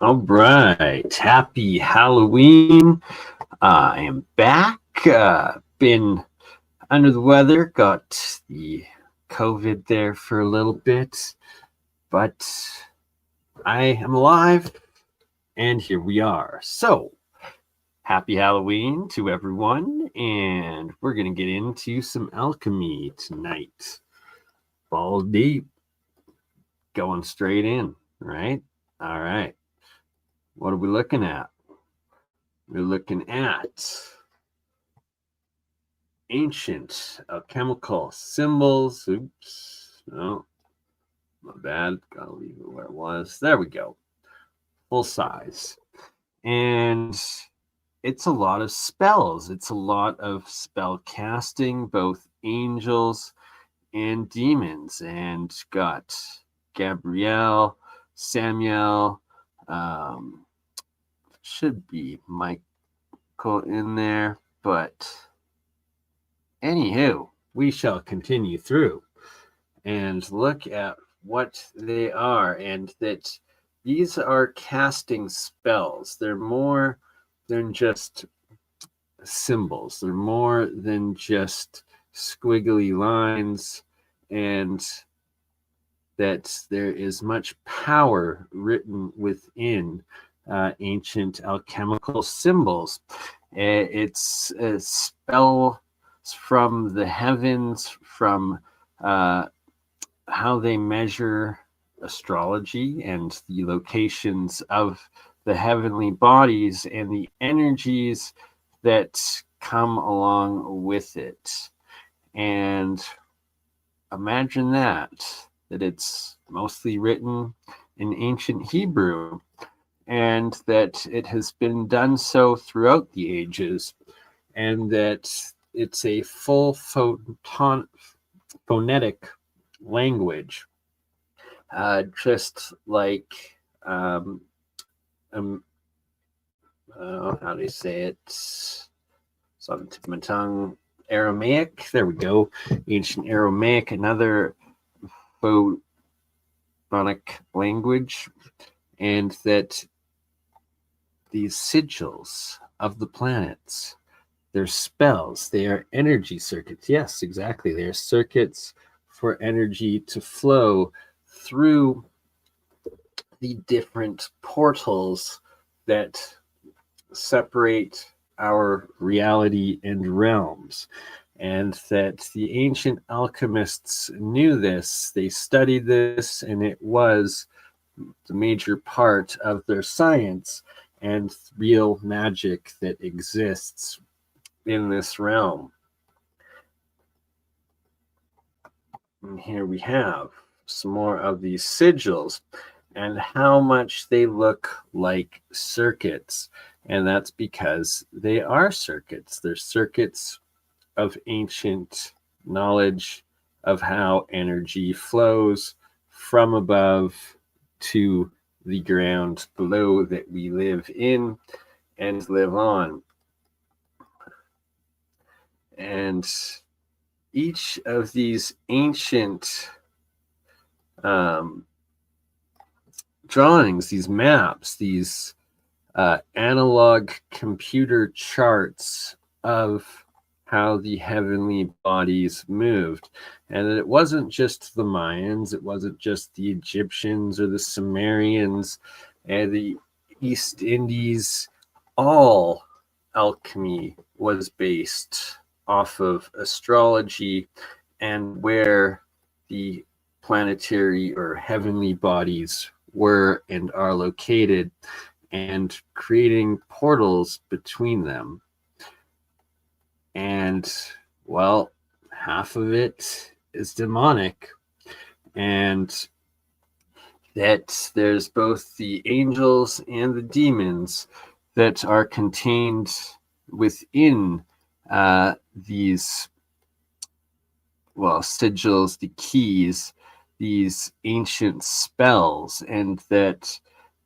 All right, happy Halloween. I am back. Been under the weather, got the COVID there for a little bit, but I am alive, and here we are. So, happy Halloween to everyone, and we're going to get into some alchemy tonight. Ball deep, going straight in, right? All right. What are we looking at? We're looking at ancient alchemical symbols. Oops, no, my bad. Gotta leave it where it was. There we go. Full size. And it's a lot of spells. It's a lot of spell casting, both angels and demons. And got Gabrielle, Samuel, should be Michael in there, but anywho, we shall continue through and look at what they are, and that these are casting spells. They're more than just symbols. They're more than just squiggly lines, and that there is much power written within ancient alchemical symbols. It's a spell from the heavens, from how they measure astrology and the locations of the heavenly bodies and the energies that come along with it. And imagine that it's mostly written in ancient Hebrew, and that it has been done so throughout the ages, and that it's a full phonetic language, just like how do you say it? It's on the tip of my tongue. Aramaic. There we go. Ancient Aramaic, another phonic language, and that these sigils of the planets, they're spells, they are energy circuits. Yes, exactly. They are circuits for energy to flow through the different portals that separate our reality and realms. And that the ancient alchemists knew this, they studied this, and it was the major part of their science and real magic that exists in this realm. And here we have some more of these sigils and how much they look like circuits. And that's because they are circuits. They're circuits of ancient knowledge of how energy flows from above to the ground below that we live in and live on. And each of these ancient drawings, these maps, these analog computer charts of how the heavenly bodies moved. And it wasn't just the Mayans, it wasn't just the Egyptians or the Sumerians and the East Indies. All alchemy was based off of astrology and where the planetary or heavenly bodies were and are located, and creating portals between them. And, well, half of it is demonic. And that there's both the angels and the demons that are contained within these, well, sigils, the keys, these ancient spells, and that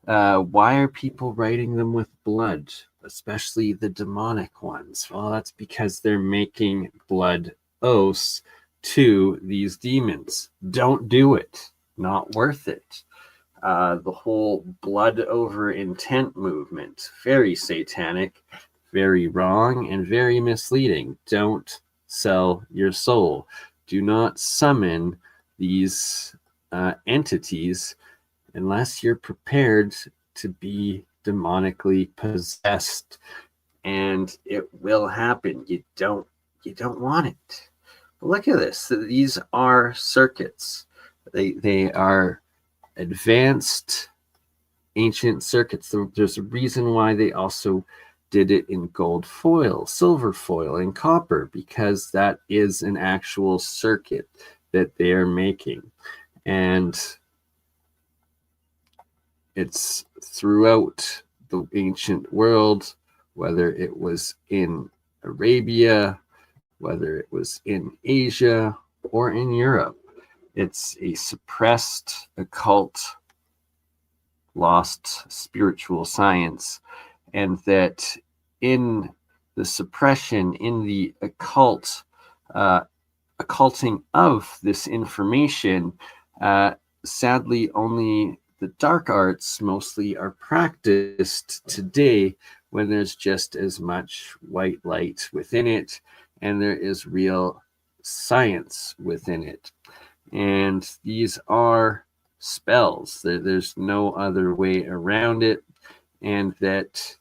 why are people writing them with blood, especially the demonic ones? Well, that's because they're making blood oaths to these demons. Don't do it. Not worth it. The whole blood over intent movement, very satanic, very wrong, and very misleading. Don't sell your soul. Do not summon these entities unless you're prepared to be demonically possessed, and it will happen. You don't want it. But look at this. These are circuits. They are advanced ancient circuits. There's a reason why they also did it in gold foil, silver foil, and copper, because that is an actual circuit that they are making. And it's throughout the ancient world, whether it was in Arabia, whether it was in Asia, or in Europe. It's a suppressed, occult, lost spiritual science, and that in the suppression, in the occulting of this information, sadly, only the dark arts mostly are practiced today, when there's just as much white light within it, and there is real science within it. And these are spells. There's no other way around it, and that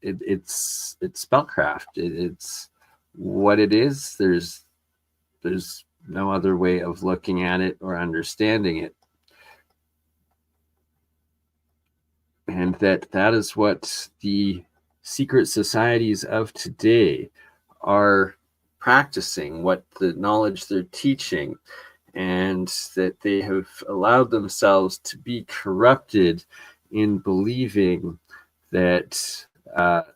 it's spellcraft. It's what it is. There's no other way of looking at it or understanding it. And that is what the secret societies of today are practicing, what the knowledge they're teaching, and that they have allowed themselves to be corrupted in believing that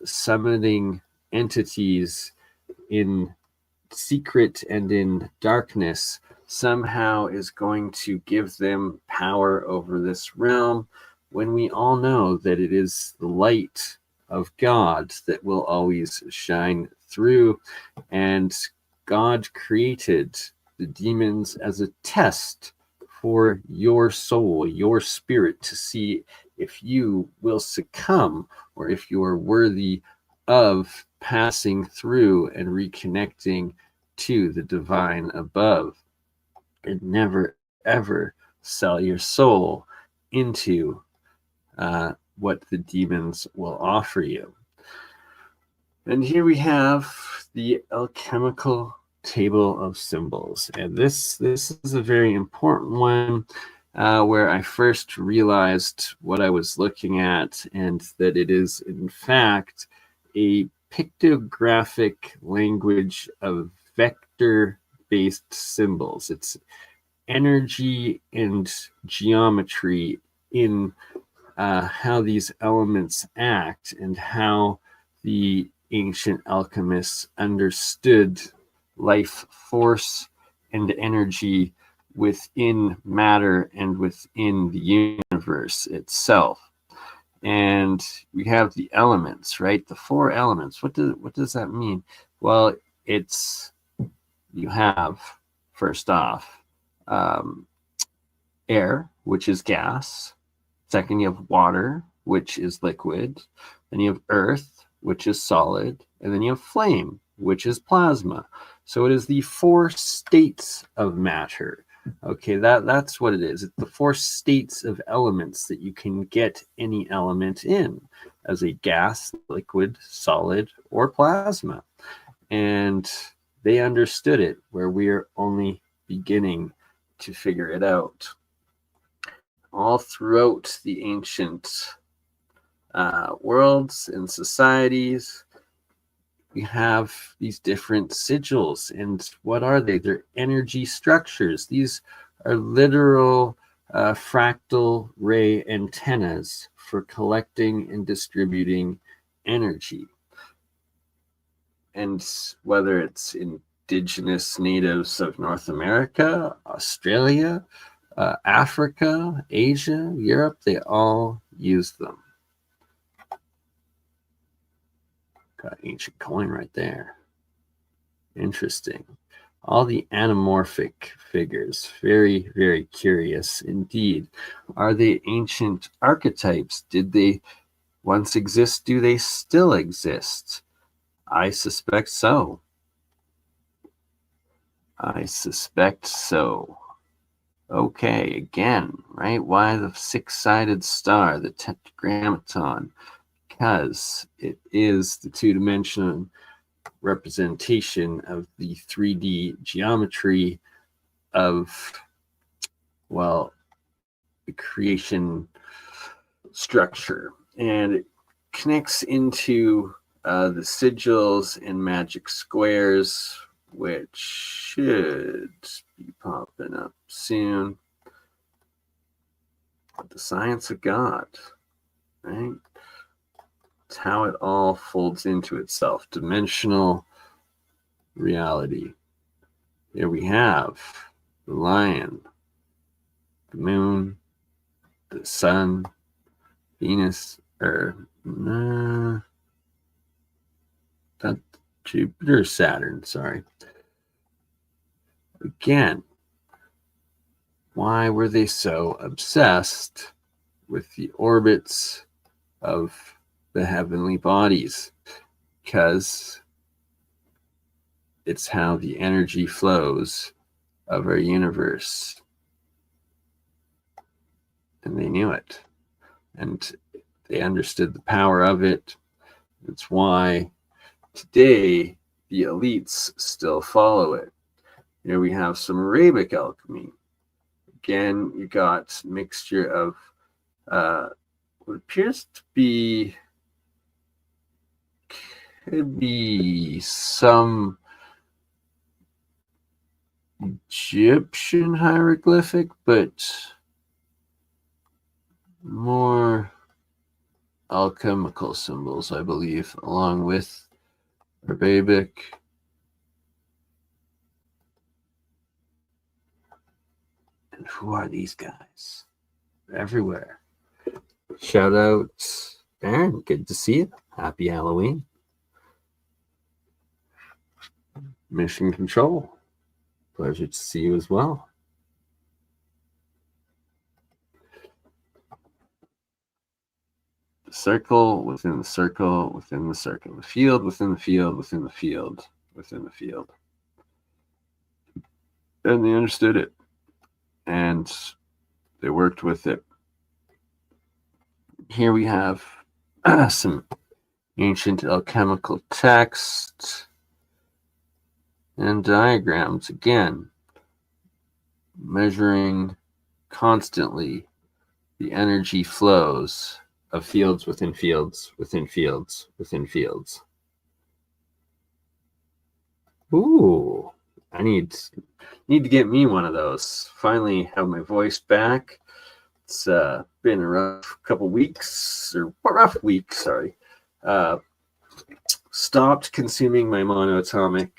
summoning entities in secret and in darkness somehow is going to give them power over this realm, when we all know that it is the light of God that will always shine through. And God created the demons as a test for your soul, your spirit, to see if you will succumb, or if you are worthy of passing through and reconnecting to the divine above. And never, ever sell your soul into what the demons will offer you. And here we have the alchemical table of symbols. And this is a very important one, where I first realized what I was looking at, and that it is, in fact, a pictographic language of vector-based symbols. It's energy and geometry in how these elements act, and how the ancient alchemists understood life force and energy within matter and within the universe itself. And we have the elements, right? The 4 elements. What does that mean? Well, you have, first off, air, which is gas. Second, you have water, which is liquid. Then you have earth, which is solid. And then you have flame, which is plasma. So it is the 4 states of matter. Okay, that's what it is. It's the 4 states of elements that you can get any element in, as a gas, liquid, solid, or plasma. And they understood it, where we are only beginning to figure it out. All throughout the ancient worlds and societies, we have these different sigils. And what are they? They're energy structures. These are literal fractal ray antennas for collecting and distributing energy. And whether it's indigenous natives of North America, Australia, Africa, Asia, Europe, they all use them. Got an ancient coin right there. Interesting. All the anamorphic figures. Very, very curious indeed. Are they ancient archetypes? Did they once exist? Do they still exist? I suspect so. I suspect so. Okay, again, right? Why the six-sided star, the tetragrammaton? Because it is the two-dimensional representation of the 3D geometry of, well, the creation structure. And it connects into the sigils and magic squares, which should be popping up soon. The science of God, right? It's how it all folds into itself. Dimensional reality. Here we have the lion, the moon, the sun, Venus, or not Jupiter, Saturn, sorry. Again, why were they so obsessed with the orbits of the heavenly bodies? Because it's how the energy flows of our universe. And they knew it. And they understood the power of it. It's why today the elites still follow it. Here we have some Arabic alchemy. Again, you got a mixture of what appears to be, could be some Egyptian hieroglyphic, but more alchemical symbols, I believe, along with Arabic. And who are these guys? They're everywhere. Shout out, Aaron. Good to see you. Happy Halloween. Mission Control. Pleasure to see you as well. The circle within the circle within the circle. The field within the field within the field within the field. And they understood it. And they worked with it. Here we have some ancient alchemical text and diagrams, again, measuring constantly the energy flows of fields within fields within fields within fields. Ooh, I need to get me one of those. Finally have my voice back. It's been a rough couple weeks, or rough week, sorry. Stopped consuming my monoatomic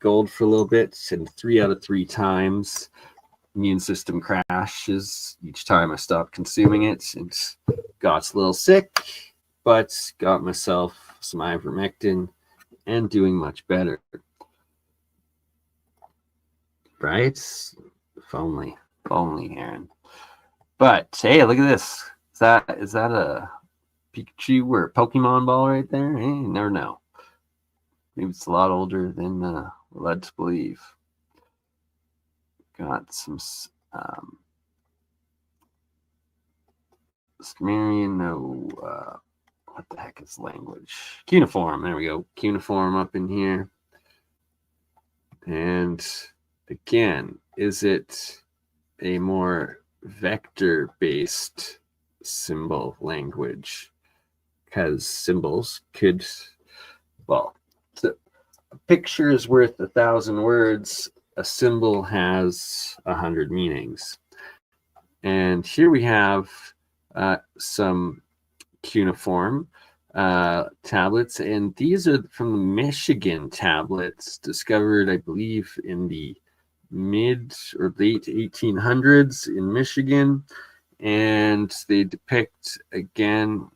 gold for a little bit, and 3 out of 3 times immune system crashes each time I stopped consuming it, and got a little sick, but got myself some ivermectin and doing much better. Right? If only, Aaron. But hey, look at this. Is that a Pikachu or a Pokemon ball right there? Hey, you never know. Maybe it's a lot older than we're led to believe. Got some Sumerian, what the heck is language? Cuneiform, there we go. Cuneiform up in here. And again, is it a more vector-based symbol language? Because symbols could, well, a picture is worth 1,000 words. A symbol has 100 meanings. And here we have some cuneiform tablets, and these are from the Michigan tablets discovered, I believe, in the mid or late 1800s in Michigan. And they depict, again,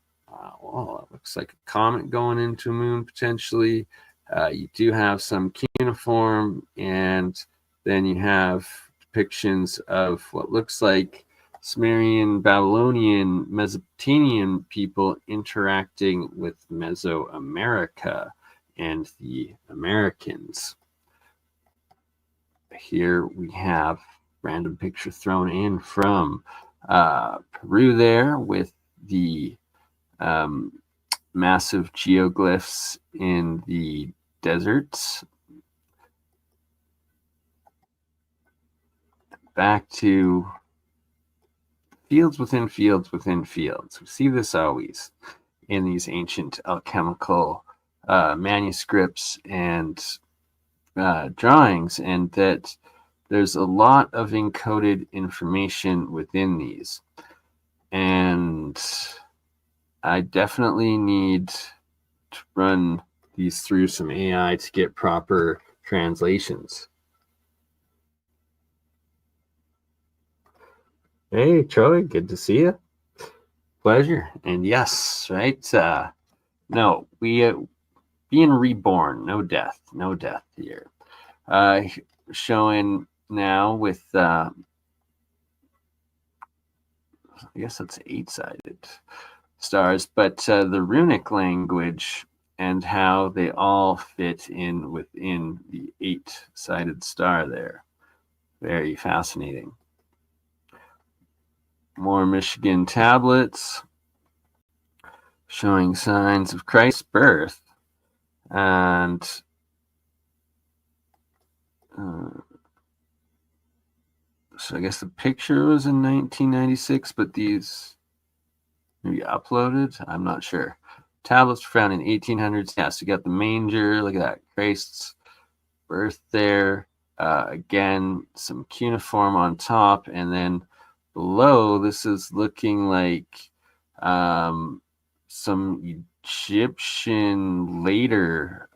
well, it looks like a comet going into a moon potentially. You do have some cuneiform, and then you have depictions of what looks like Sumerian, Babylonian, Mesopotamian people interacting with Mesoamerica and the Americans. Here we have random picture thrown in from Peru there with the massive geoglyphs in the deserts. Back to fields within fields within fields. We see this always in these ancient alchemical manuscripts and drawings, and that there's a lot of encoded information within these. And I definitely need to run these through some AI to get proper translations. Hey, Troy, good to see you. Pleasure. And yes, right? No, we being reborn, no death here. Showing now with, I guess that's 8-sided stars, but the runic language and how they all fit in within the 8-sided star there. Very fascinating. More Michigan tablets showing signs of Christ's birth. And so I guess the picture was in 1996, but these maybe uploaded. I'm not sure. Tablets were found in 1800s. Yeah, so you got the manger. Look at that. Christ's birth there. Again, some cuneiform on top. And then below, this is looking like some Egyptian later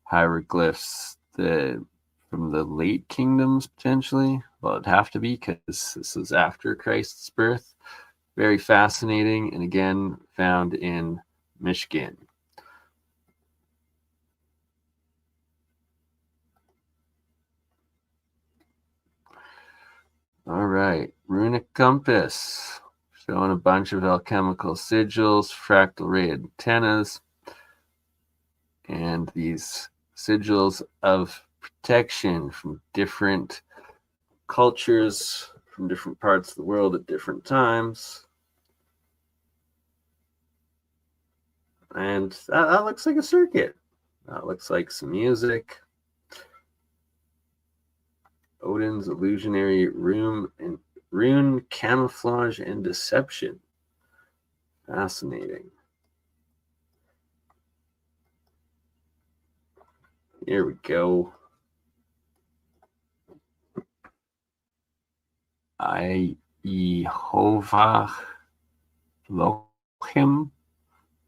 hieroglyphs from the late kingdoms, potentially. Well, it'd have to be because this is after Christ's birth. Very fascinating, and again, found in Michigan. All right, runic compass, showing a bunch of alchemical sigils, fractal ray antennas, and these sigils of protection from different cultures, from different parts of the world at different times. And that looks like a circuit. That looks like some music. Odin's illusionary rune camouflage and deception. Fascinating. Here we go. Jehovah Lochem.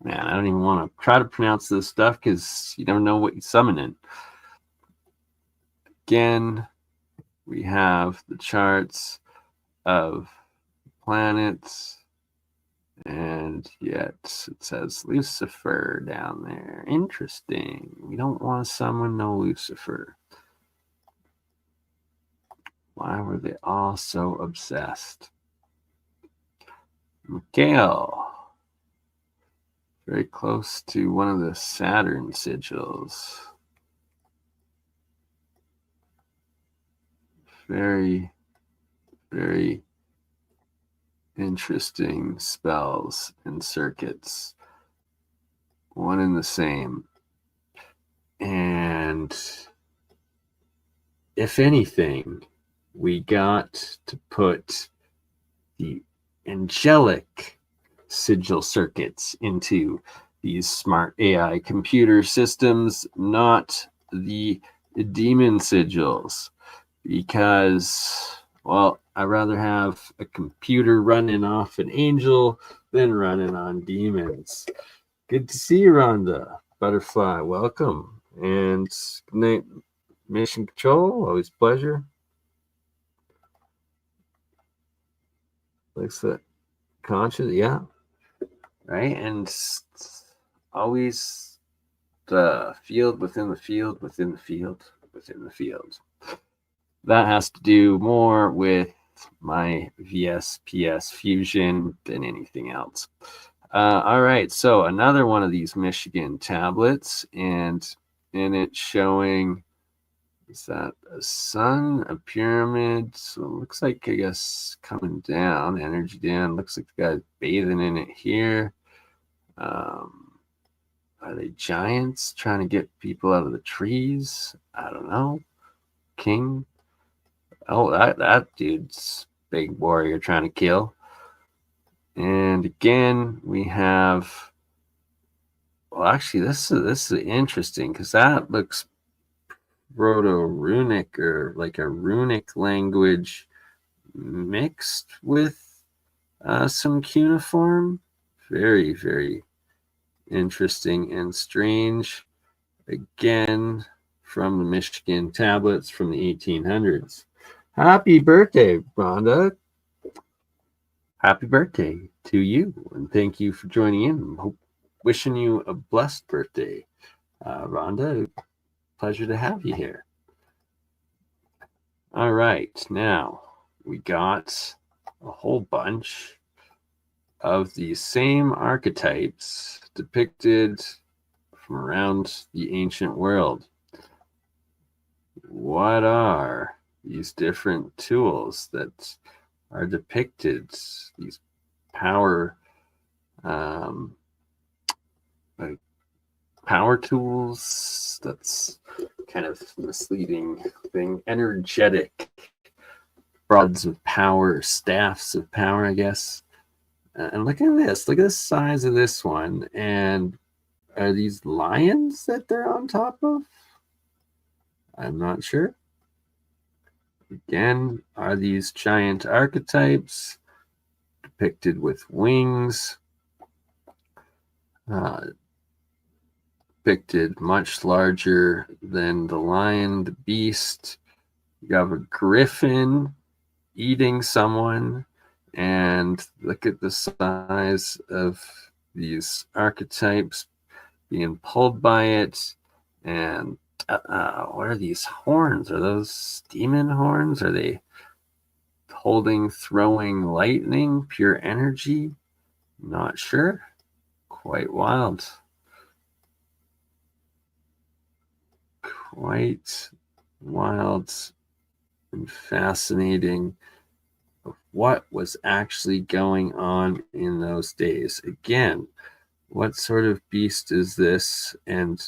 Man, I don't even want to try to pronounce this stuff because you don't know what you're summoning. Again, we have the charts of planets, and yet it says Lucifer down there. Interesting. We don't want to summon no Lucifer. Why were they all so obsessed? Mikhail. Very close to one of the Saturn sigils. Very, very interesting spells and circuits. One and the same. And if anything, we got to put the angelic sigil circuits into these smart AI computer systems, not the demon sigils, because, well, I'd rather have a computer running off an angel than running on demons. Good to see you, Rhonda. Butterfly, welcome. And good night, Mission Control. Always a pleasure. Looks like conscious, yeah. Right? And always the field within the field within the field within the field. That has to do more with my VSPS fusion than anything else. All right, so another one of these Michigan tablets, and in it showing, is that a sun, a pyramid? So it looks like, I guess, coming down, energy down. Looks like the guy's bathing in it here. Are they giants trying to get people out of the trees? I don't know. King. Oh, that dude's big warrior trying to kill. And again, we have. Well, actually, this is interesting because that looks proto-runic, or like a runic language mixed with some cuneiform. Very, very interesting and strange. Again, from the Michigan tablets from the 1800s. Happy birthday, Rhonda. Happy birthday to you, and thank you for joining in. Wishing you a blessed birthday, Rhonda. Pleasure to have you here. All right, now we got a whole bunch of the same archetypes depicted from around the ancient world. What are these different tools that are depicted? These power power tools. That's kind of misleading thing. Energetic rods of power, staffs of power, I guess. And look at this. Look at the size of this one. And are these lions that they're on top of? I'm not sure. Again, are these giant archetypes depicted with wings? Depicted much larger than the lion, the beast. You have a griffin eating someone, and look at the size of these archetypes being pulled by it. And what are these horns? Are those demon horns? Are they throwing lightning, pure energy? Not sure. Quite wild. Quite wild and fascinating of what was actually going on in those days. Again, what sort of beast is this, and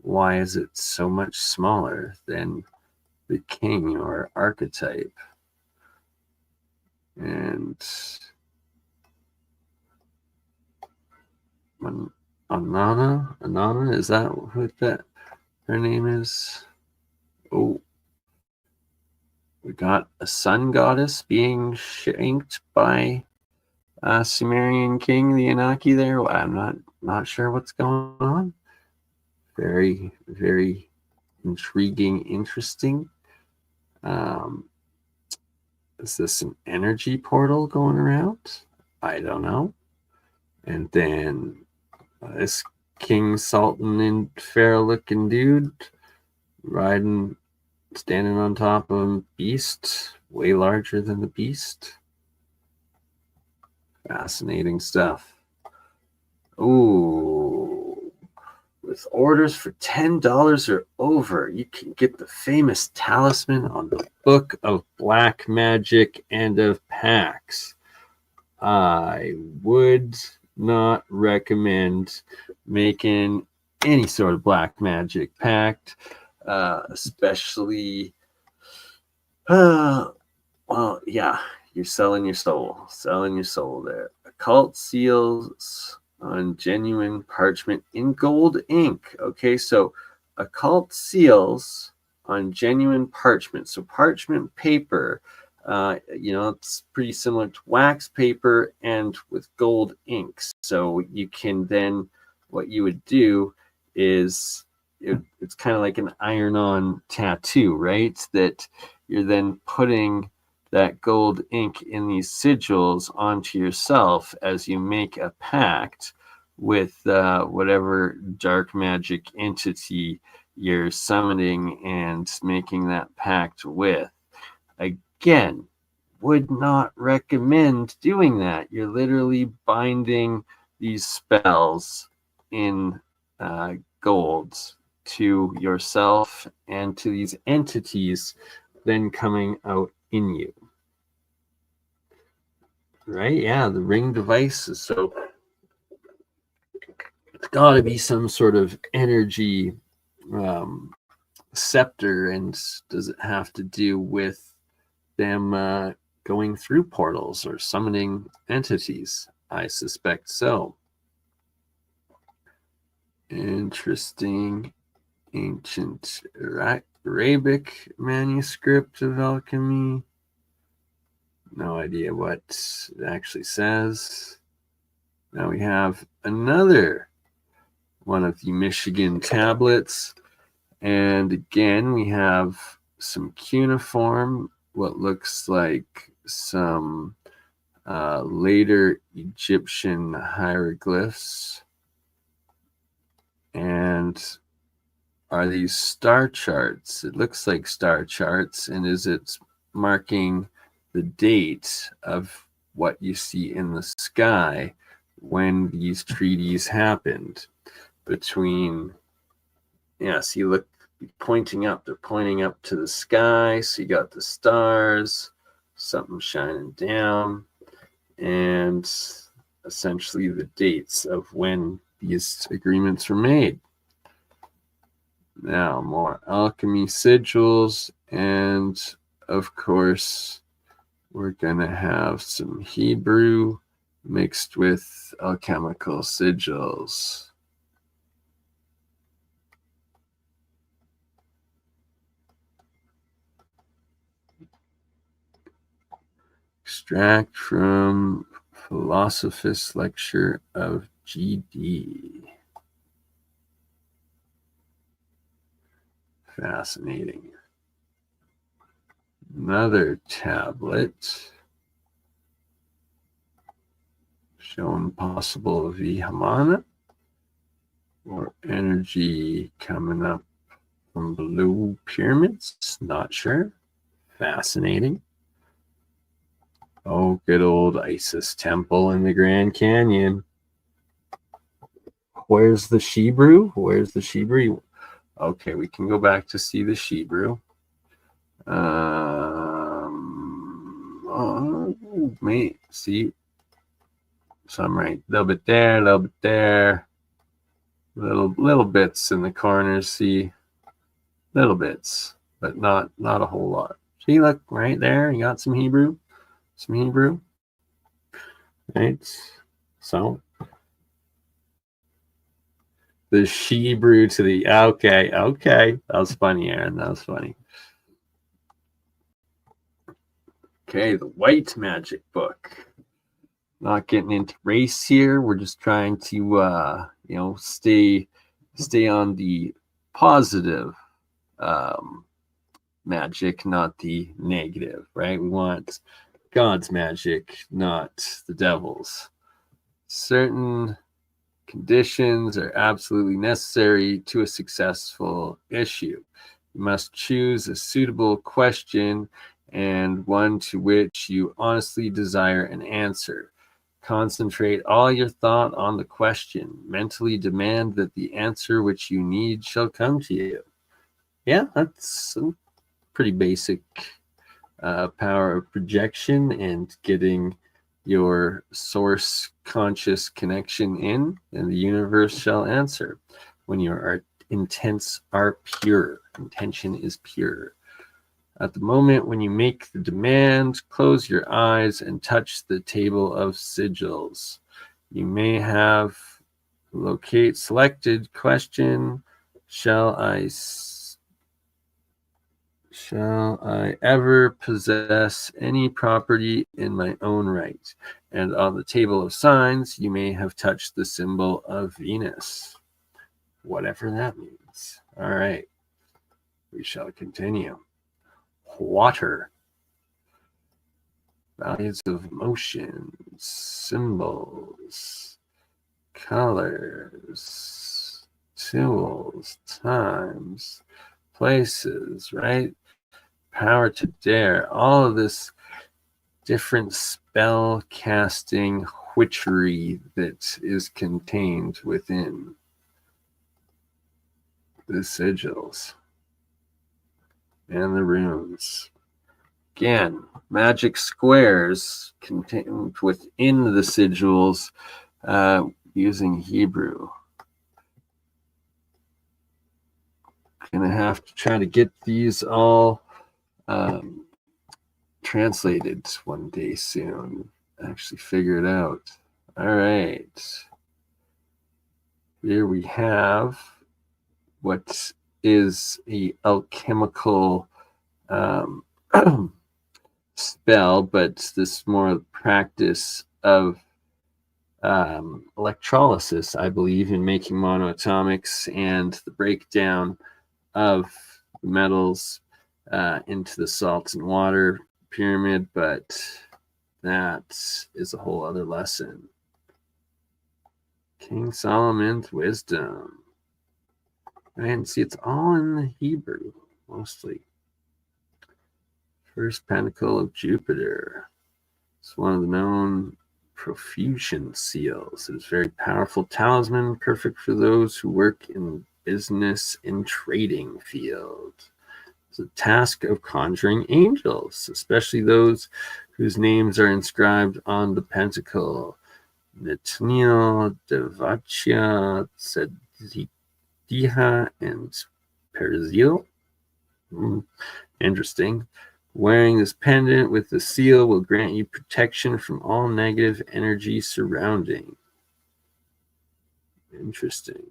why is it so much smaller than the king or archetype? And Anana, is that what her name is? Oh, we got a sun goddess being shanked by Sumerian king, the Anunnaki there. Well, I'm not sure what's going on. Very, very intriguing, interesting. Is this an energy portal going around? I don't know. And then this king, sultan, and pharaoh looking dude standing on top of a beast, way larger than the beast. Fascinating stuff. Ooh, with orders for $10 or over, you can get the famous talisman on the Book of Black Magic and of Pacts. I would not recommend making any sort of black magic pact, especially, well, yeah, you're selling your soul there. Occult seals on genuine parchment in gold ink. Okay, so occult seals on genuine parchment. So parchment paper It's pretty similar to wax paper and with gold inks. So you can then, what you would do is it's kind of like an iron-on tattoo, right? That you're then putting that gold ink in these sigils onto yourself as you make a pact with whatever dark magic entity you're summoning and making that pact with. Again, would not recommend doing that. You're literally binding these spells in gold to yourself and to these entities then coming out in you. Right? Yeah, the ring devices. So it's got to be some sort of energy scepter. And does it have to do with them going through portals or summoning entities? I suspect so. Interesting. Ancient Arabic manuscript of alchemy. No idea what it actually says. Now we have another one of the Michigan tablets. And again, we have some cuneiform, what looks like some later Egyptian hieroglyphs. And are these star charts? It looks like star charts. And is it marking the date of what you see in the sky when these treaties happened between, see, look, pointing up, they're pointing up to the sky. So you got the stars, something shining down, and essentially the dates of when these agreements were made. Now, more alchemy sigils, and of course, we're going to have some Hebrew mixed with alchemical sigils. Extract from Philosophist Lecture of GD. Fascinating. Another tablet showing possible Vihmana or energy coming up from blue pyramids. Not sure. Fascinating. Oh, good old Isis temple in the Grand Canyon. Where's the Shebrew? Where's the Shebrew? Okay, we can go back to see the Shebrew. Mate, see, some right, a little bit there, little bits in the corners. See, little bits, but not a whole lot. See, look right there. You got some Hebrew, right? So the Shebrew to the okay. That was funny, Aaron. That was funny. Okay, the White Magic book. Not getting into race here. We're just trying to stay on the positive magic, not the negative, right? We want God's magic, not the devil's. Certain conditions are absolutely necessary to a successful issue. You must choose a suitable question and one to which you honestly desire an answer. Concentrate all your thought on the question. Mentally demand that the answer which you need shall come to you. Yeah, that's a pretty basic power of projection and getting your source conscious connection in, and the universe shall answer. When your intents are pure, intention is pure. At the moment when you make the demand, close your eyes and touch the table of sigils. You may have locate selected question. Shall I Shall I ever possess any property in my own right? And on the table of signs, you may have touched the symbol of Venus. Whatever that means. All right. We shall continue. Water. Values of motions, symbols, colors, tools, times, places, right? Power to dare. All of this different spell casting witchery that is contained within the sigils and the runes. Again, magic squares contained within the sigils using Hebrew. Gonna have to try to get these all translated one day soon. Actually figure it out. All right. Here we have what is a alchemical spell, but this more practice of electrolysis, I believe, in making monoatomics and the breakdown of metals into the salt and water pyramid, but that is a whole other lesson. King Solomon's wisdom. And see, it's all in the Hebrew, mostly. First pentacle of Jupiter. It's one of the known profusion seals. It is a very powerful talisman, perfect for those who work in business and trading field. It's a task of conjuring angels, especially those whose names are inscribed on the pentacle. Nathaniel, Devachia, Tzediha, and Perizil. Interesting. Wearing this pendant with the seal will grant you protection from all negative energy surrounding. Interesting.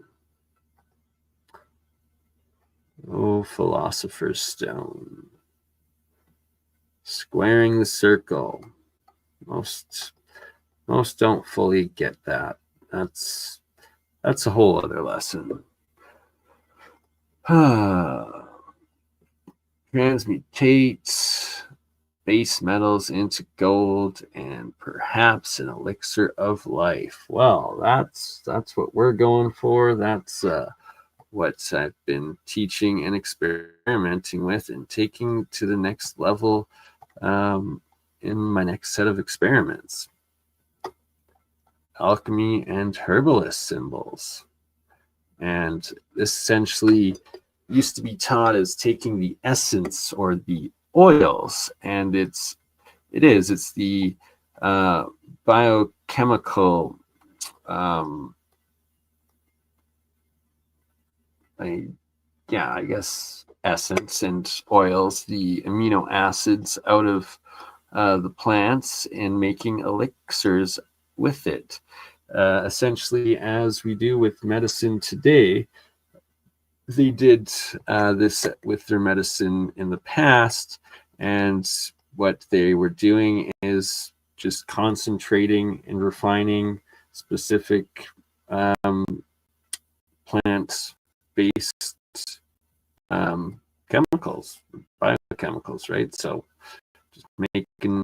Oh, Philosopher's Stone. Squaring the circle. Most don't fully get that. That's a whole other lesson. Transmutates base metals into gold and perhaps an elixir of life. Well, that's what we're going for. That's what I've been teaching and experimenting with and taking to the next level in my next set of experiments. Alchemy and herbalist symbols. And this essentially used to be taught as taking the essence or the oils, and it's the biochemical I guess essence and oils, the amino acids out of the plants and making elixirs with it. Essentially, as we do with medicine today, they did this with their medicine in the past, and what they were doing is just concentrating and refining specific plant-based chemicals, biochemicals, right? So just making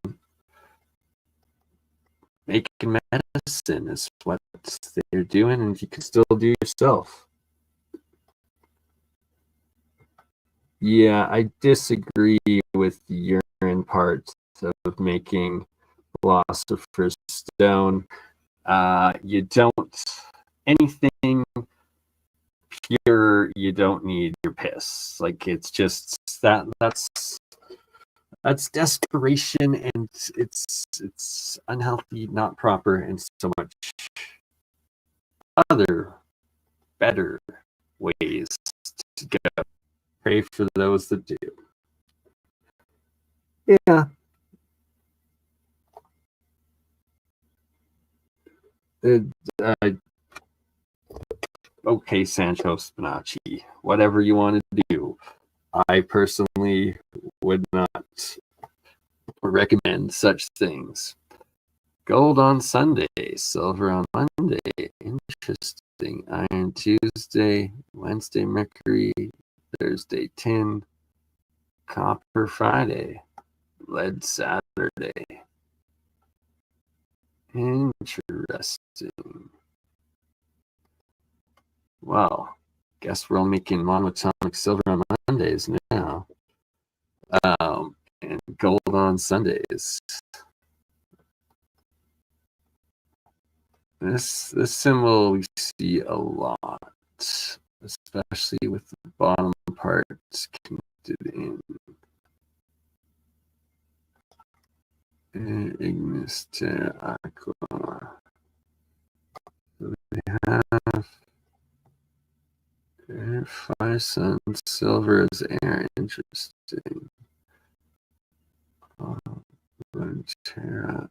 medicine is what they're doing, and you can still do yourself. Yeah, I disagree with the urine part of making Philosopher's Stone. You don't, anything pure, you don't need your piss. Like, it's just that's desperation, and it's unhealthy, not proper, and so much other better ways to go. Pray for those that do. Yeah. Okay, Sancho Spinaci, whatever you want to do. I personally would not recommend such things. Gold on Sunday, silver on Monday. Interesting. Iron Tuesday, Wednesday Mercury, Thursday tin, copper Friday, lead Saturday. Interesting. Well, guess we're all making monatomic silver on Mondays now. And gold on Sundays. This symbol we see a lot, especially with the bottom parts connected in. Ignis Terra Aqua. So they have air, fire, sun, silver as air. Interesting. Terra.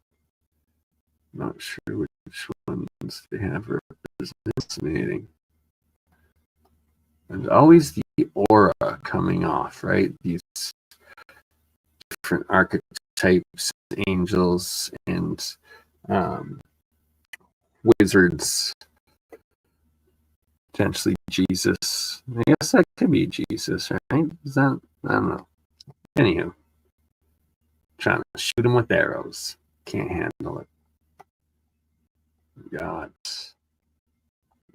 Not sure which ones they have representing. And always the aura coming off, right? These different archetypes, angels, and wizards. Potentially Jesus. I guess that could be Jesus, right? Is that? I don't know. Anywho, trying to shoot him with arrows. Can't handle it. Got.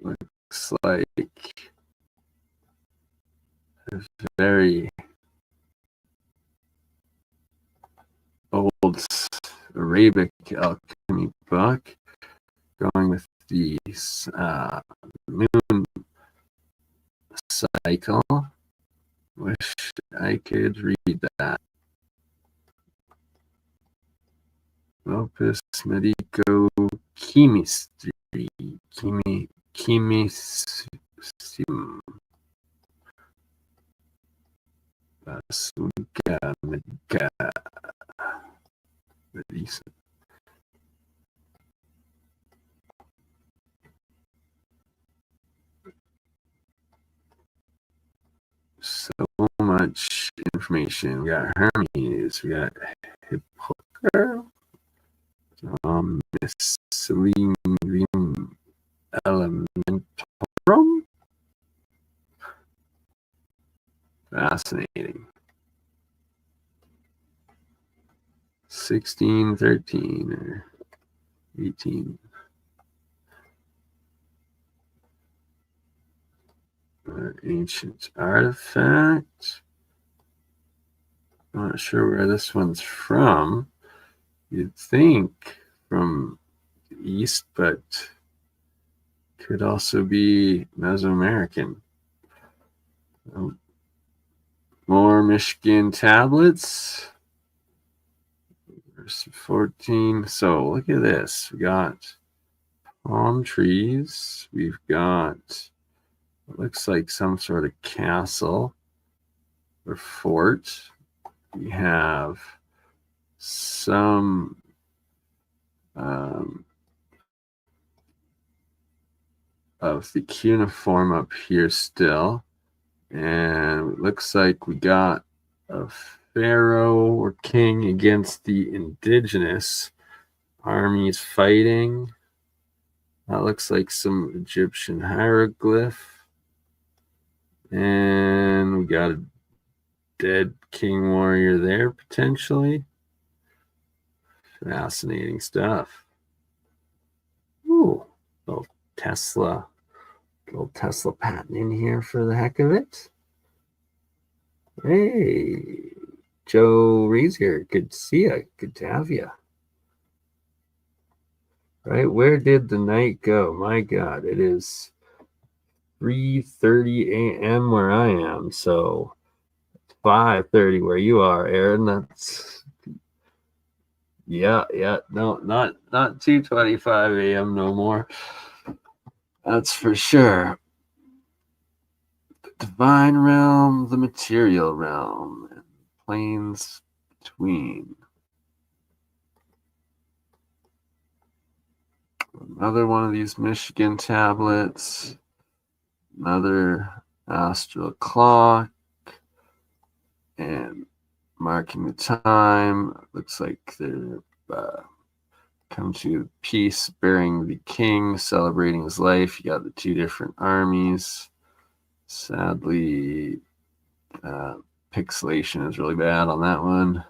Looks like a very old Arabic alchemy book, going with the moon cycle. Wish I could read that. Opus Medico Chemistry. Chemisium. Basunka Medica. So much information. We got Hermes, we got Hippocrates, Miscellaneum Elementorum. Fascinating. 1613 or 18. Ancient artifact. Not sure where this one's from. You'd think from the east, but could also be Mesoamerican. More Michigan tablets. Verse 14. So look at this. We got palm trees. We've got, it looks like some sort of castle or fort. We have some of the cuneiform up here still. And it looks like we got a pharaoh or king against the indigenous armies fighting. That looks like some Egyptian hieroglyph. And we got a dead king warrior there potentially. Fascinating stuff. Ooh, little Tesla patent in here for the heck of it. Hey, Joe Rees here. Good to see you. Good to have you. Right, where did the night go? My God, it is 3:30 a.m. where I am, so 5:30 where you are, Aaron. That's yeah. No, not 2:25 a.m. no more. That's for sure. The divine realm, the material realm, and planes between. Another one of these Michigan tablets. Another astral clock. And marking the time. Looks like they're come to peace, burying the king, celebrating his life. You got the two different armies. Sadly, pixelation is really bad on that one.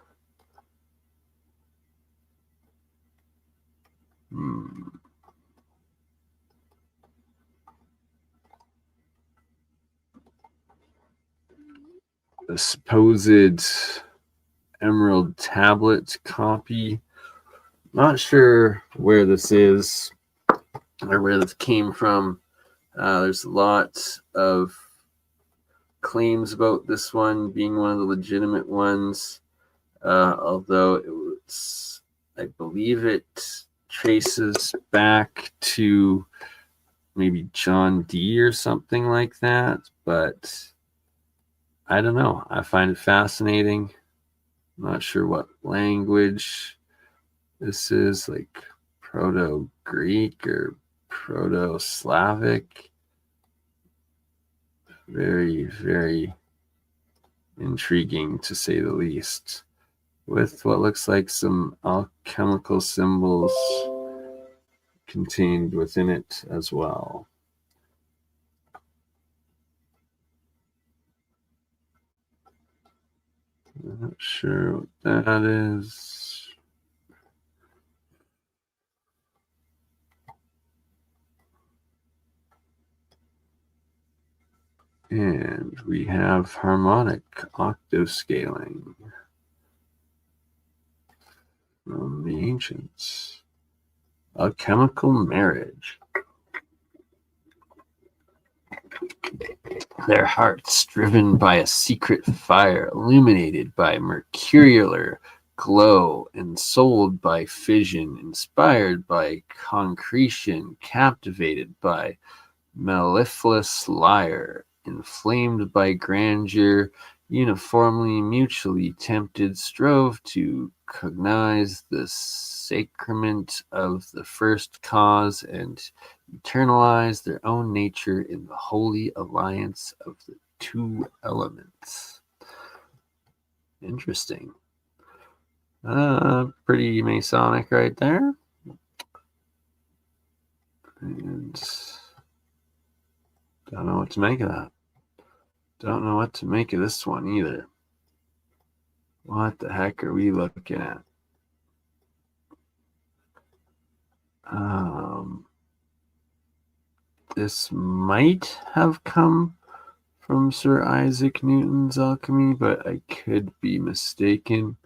The supposed Emerald Tablet copy. Not sure where this is or where this came from. There's a lot of claims about this one being one of the legitimate ones, although I believe it traces back to maybe John Dee or something like that, but I don't know. I find it fascinating. I'm not sure what language this is, like Proto-Greek or Proto-Slavic. Very, very intriguing, to say the least, with what looks like some alchemical symbols contained within it as well. I'm not sure what that is. And we have harmonic octoscaling from the ancients. Alchemical marriage. Their hearts driven by a secret fire, illuminated by mercurial glow, ensouled by fission, inspired by concretion, captivated by mellifluous lyre, inflamed by grandeur, uniformly mutually tempted, strove to cognize the sacrament of the first cause and eternalize their own nature in the holy alliance of the two elements. Interesting. Pretty Masonic right there. And don't know what to make of that. Don't know what to make of this one either. What the heck are we looking at? This might have come from Sir Isaac Newton's Alchemy, but I could be mistaken.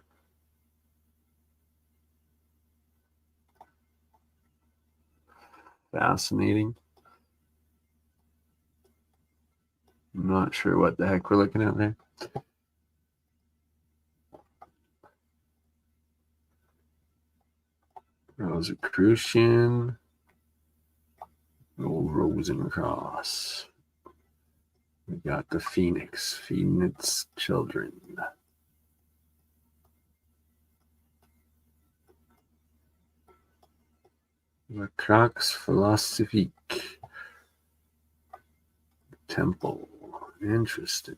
Fascinating. I'm not sure what the heck we're looking at there. Rosicrucian. Old Rosencross. We got the Phoenix children. The Crux Philosophique Temple. Interesting.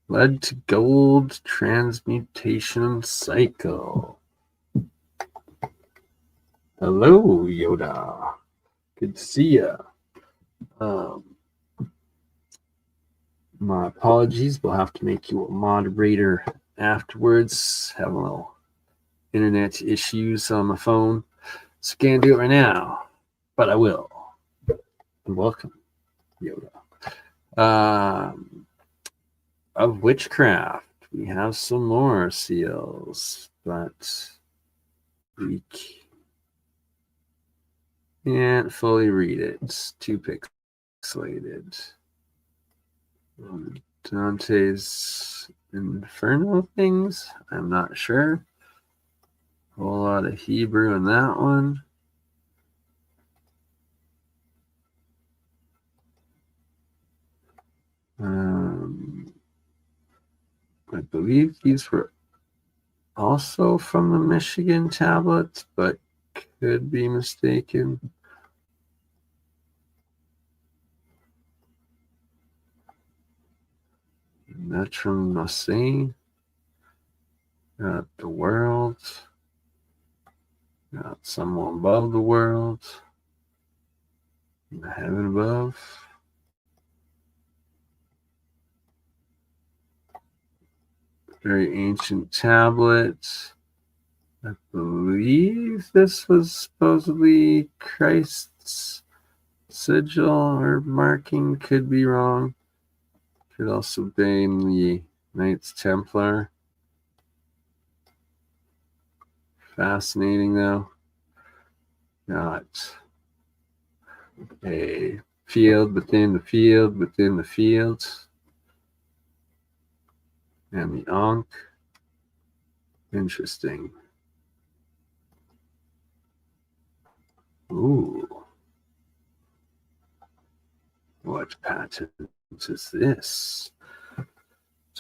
Lead to gold transmutation cycle. Hello, Yoda. Good to see ya. My apologies. We'll have to make you a moderator afterwards. Have a little internet issues on my phone. So can't do it right now, but I will. And welcome, Yoda. Of Witchcraft, we have some more seals, but we can't fully read it. It's too pixelated. Dante's Inferno things? I'm not sure. A whole lot of Hebrew in that one. I believe these were also from the Michigan tablets, but could be mistaken. And Netrum Nose. Got the world. Got someone above the world. The heaven above. Very ancient tablet. I believe this was supposedly Christ's sigil or marking. Could be wrong. Could also be the Knights Templar. Fascinating though. Got a field within the field within the field. And the Ankh. Interesting. Ooh. What patent is this?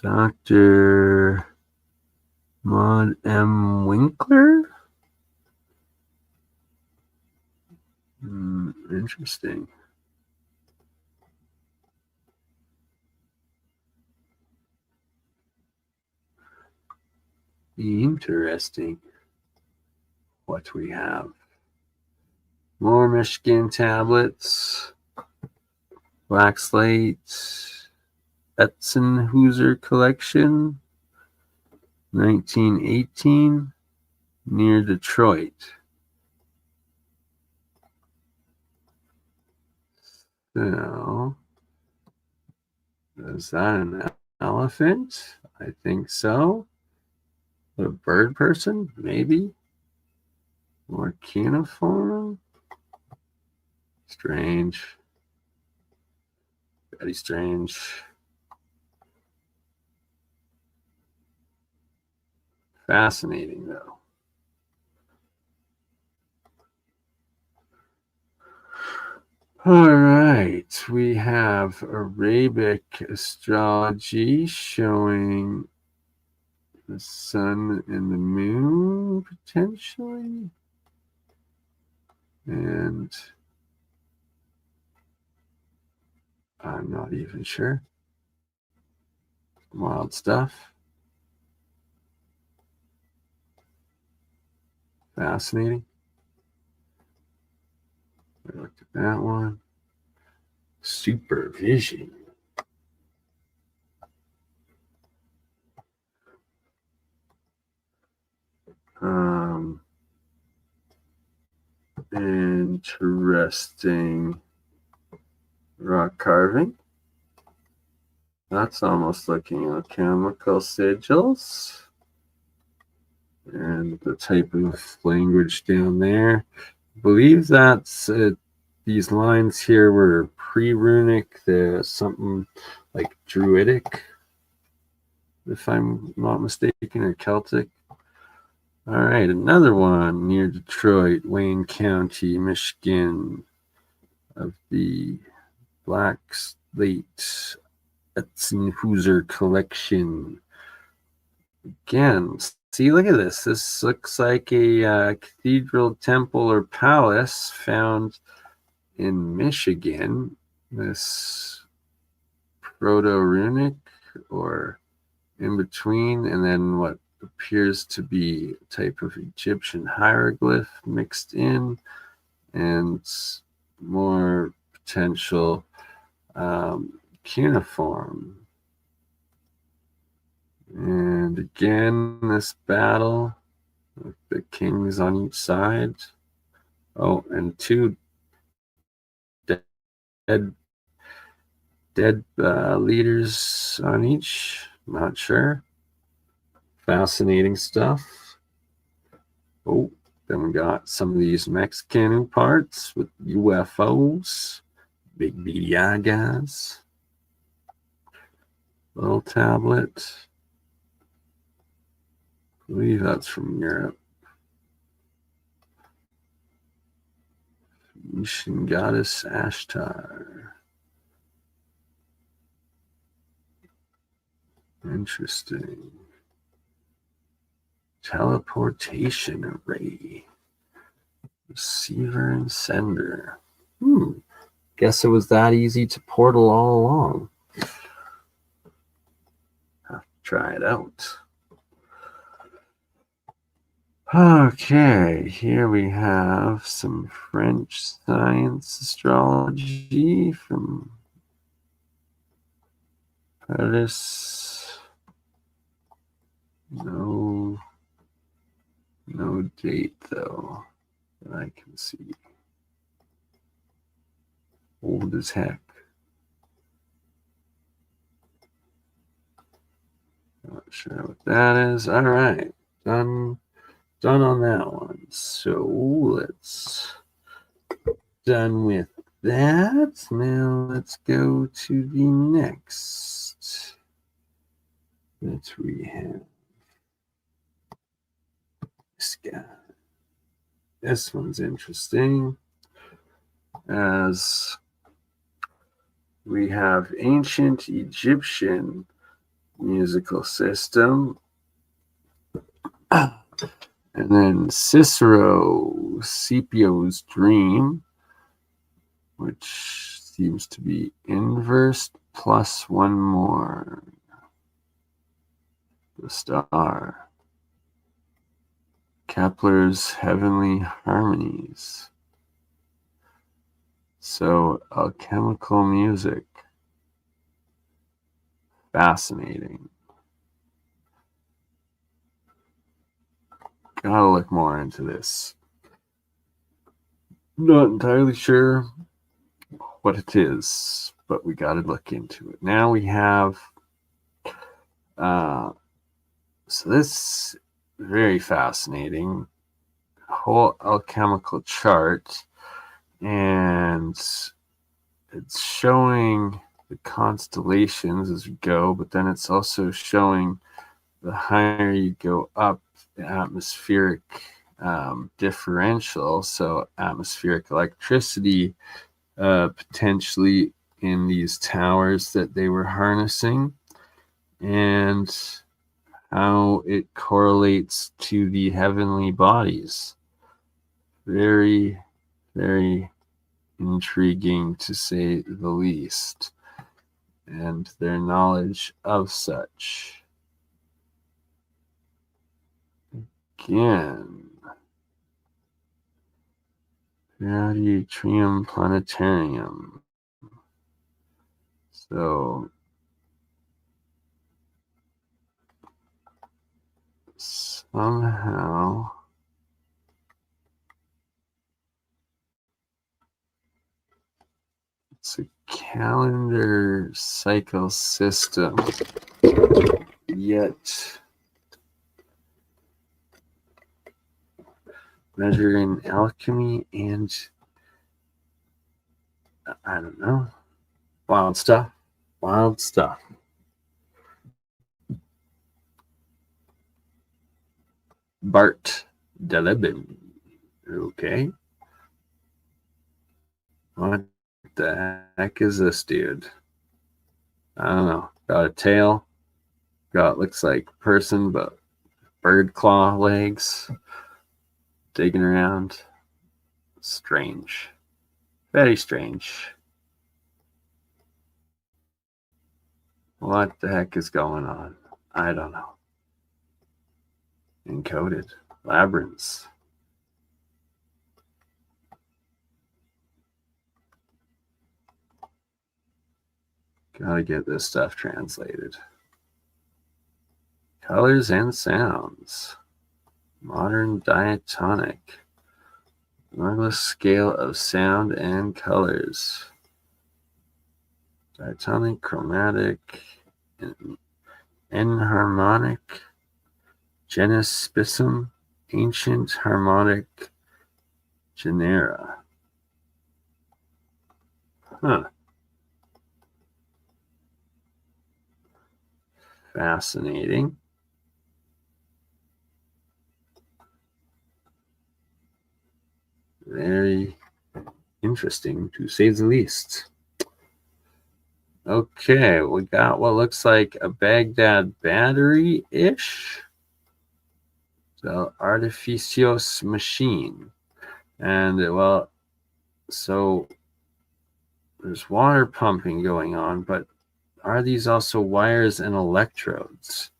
Dr. Maud M. Winkler? Interesting. Interesting. What we have. More Michigan tablets. Black slate. Etzenhauser collection. 1918. Near Detroit. So, is that an elephant? I think so. A bird person? Maybe. Or cuneiform? Strange. Very strange. Fascinating, though. All right. We have Arabic astrology showing the sun and the moon, potentially. And I'm not even sure. Wild stuff. Fascinating. I looked at that one. Supervision. Interesting rock carving. That's almost looking alchemical sigils. And the type of language down there. I believe that's these lines here were pre-runic. There's something like Druidic, if I'm not mistaken, or Celtic. All right, another one near Detroit, Wayne County, Michigan, of the Black Slate Etzenhauser collection. Again, see, look at this. This looks like a cathedral, temple, or palace found in Michigan. This proto-runic or in between, and then what appears to be a type of Egyptian hieroglyph mixed in, and more potential cuneiform. And again, this battle with the kings on each side. Oh, and two dead leaders on each. Not sure. Fascinating stuff. Oh, then we got some of these Mexican parts with UFOs. Big beady eye guys. Little tablet. I believe that's from Europe. Phoenician goddess Ashtar. Interesting. Teleportation array. Receiver and sender. Guess it was that easy to portal all along. try it out. Okay, here we have some French science astrology from Paris. No date though that I can see. Old as heck. Not sure what that is. All right, done on that one. So let's done with that. Now let's go to the next that we have. This guy. This one's interesting, as we have ancient Egyptian musical system, and then Cicero Scipio's dream, which seems to be inverse plus one more. The star. Kepler's heavenly harmonies. So alchemical music. Fascinating. Gotta look more into this. Not entirely sure what it is, but we gotta look into it. Now we have so this very fascinating whole alchemical chart, and it's showing the constellations as we go, but then it's also showing the higher you go up the atmospheric differential, so atmospheric electricity potentially in these towers that they were harnessing, and how it correlates to the heavenly bodies. Very, very intriguing, to say the least, and their knowledge of such. Again, Periodic Trium Planetarium. So somehow it's a calendar cycle system, yet measuring alchemy and I don't know, wild stuff. Bart Delebin. Okay. What the heck is this dude? I don't know. Got a tail. Looks like a person, but bird claw legs. Digging around. Strange. Very strange. What the heck is going on? I don't know. Encoded. Labyrinths. Gotta get this stuff translated. Colors and sounds. Modern diatonic. Marvelous scale of sound and colors. Diatonic, chromatic, enharmonic, genus spism, ancient harmonic genera. Huh. Fascinating. Very interesting, to say the least. Okay, we got what looks like a Baghdad battery-ish. So, Artificios machine. And, well, so there's water pumping going on, but are these also wires and electrodes?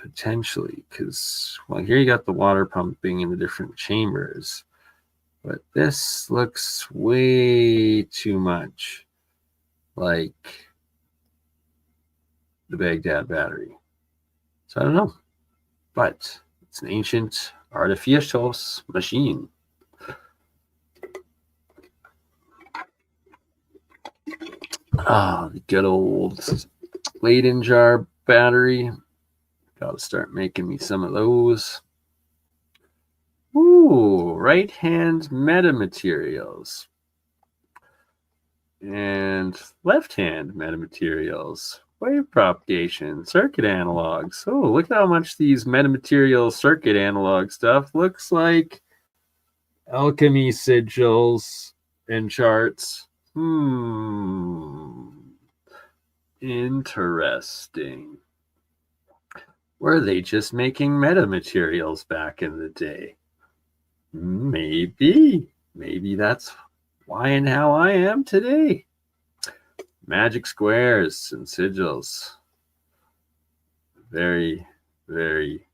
Potentially, because, well, here you got the water pumping in the different chambers, but this looks way too much like the Baghdad battery. So I don't know, but it's an ancient artificial machine. The good old Leyden jar battery. Got to start making me some of those. Ooh, right-hand metamaterials. And left-hand metamaterials. Wave propagation, circuit analogs. Oh, look at how much these metamaterial circuit analog stuff looks like alchemy sigils and charts. Interesting. Were they just making metamaterials back in the day? Maybe that's why and how I am today. Magic squares and sigils. Very, very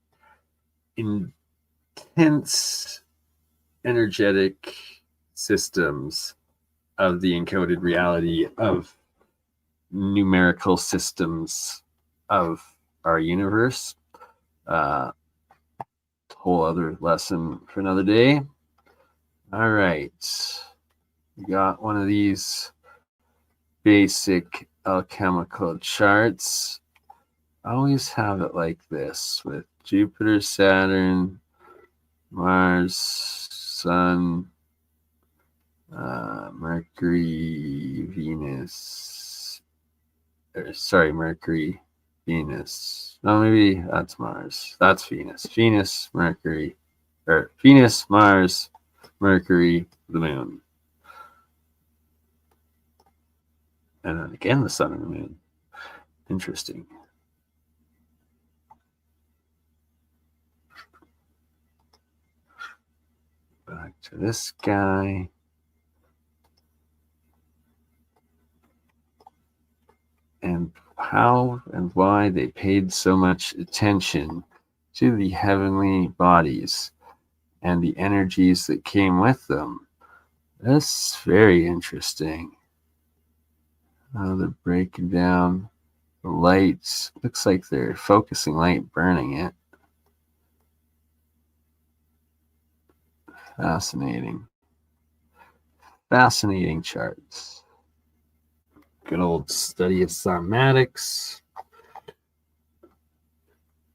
intense, energetic systems of the encoded reality of numerical systems of our universe. Whole other lesson for another day. All right. We got one of these basic alchemical charts. I always have it like this with Jupiter, Saturn, Mars, Sun, Mercury, Venus. Mercury, Venus. No, maybe that's Mars. That's Venus. Venus, Mercury. Or Venus, Mars, Mercury, the moon. And then again, the sun and the moon. Interesting. Back to this guy. And how and why they paid so much attention to the heavenly bodies and the energies that came with them. That's very interesting. They're breaking down the lights. Looks like they're focusing light, burning it. Fascinating. Fascinating charts. Good old study of cymatics.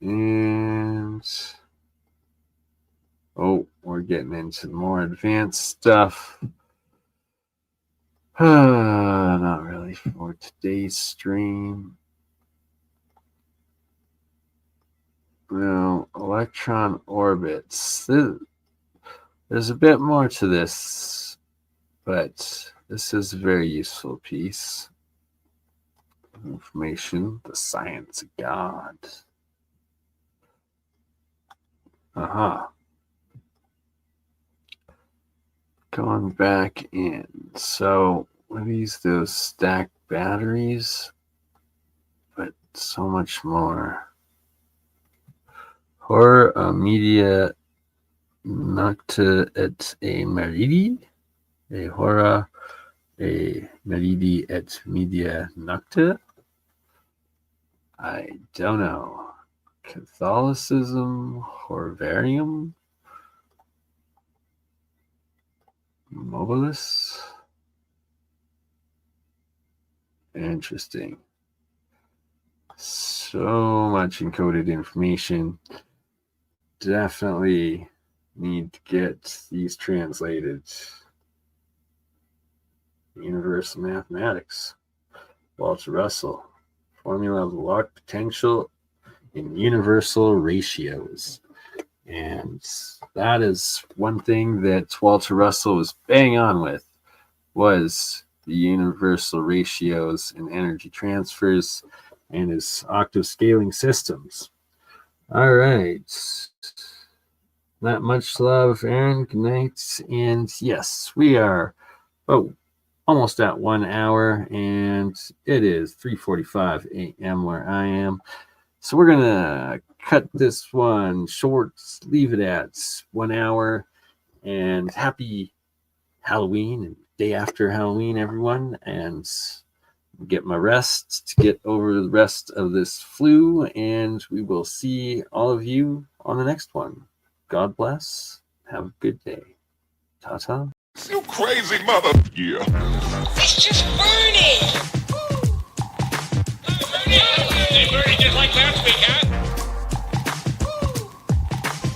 And we're getting into more advanced stuff. Not really for today's stream. Well, electron orbits. There's a bit more to this, but this is a very useful piece of information. The science of God. Going back in. So, what are those stacked batteries? But so much more. Hora media nocta et a meridi. A hora a meridi et media nocta. I don't know. Catholicism, Horvarium, Mobilis. Interesting. So much encoded information. Definitely need to get these translated. Universal mathematics. Walter Russell. Formula of lock potential in universal ratios. And that is one thing that Walter Russell was bang on with, was the universal ratios and energy transfers and his octoscaling systems. All right. Not much love, Aaron. Good night. And yes, we are almost at 1 hour, and it is 3:45 a.m. where I am. So we're going to cut this one short, leave it at 1 hour. And happy Halloween and day after Halloween, everyone. And get my rest to get over the rest of this flu. And we will see all of you on the next one. God bless. Have a good day. Ta-ta. You crazy mother. Yeah. It's just BurnEye. Hey, BurnEye, just like last week, huh?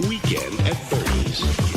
Weekend at Bernie's.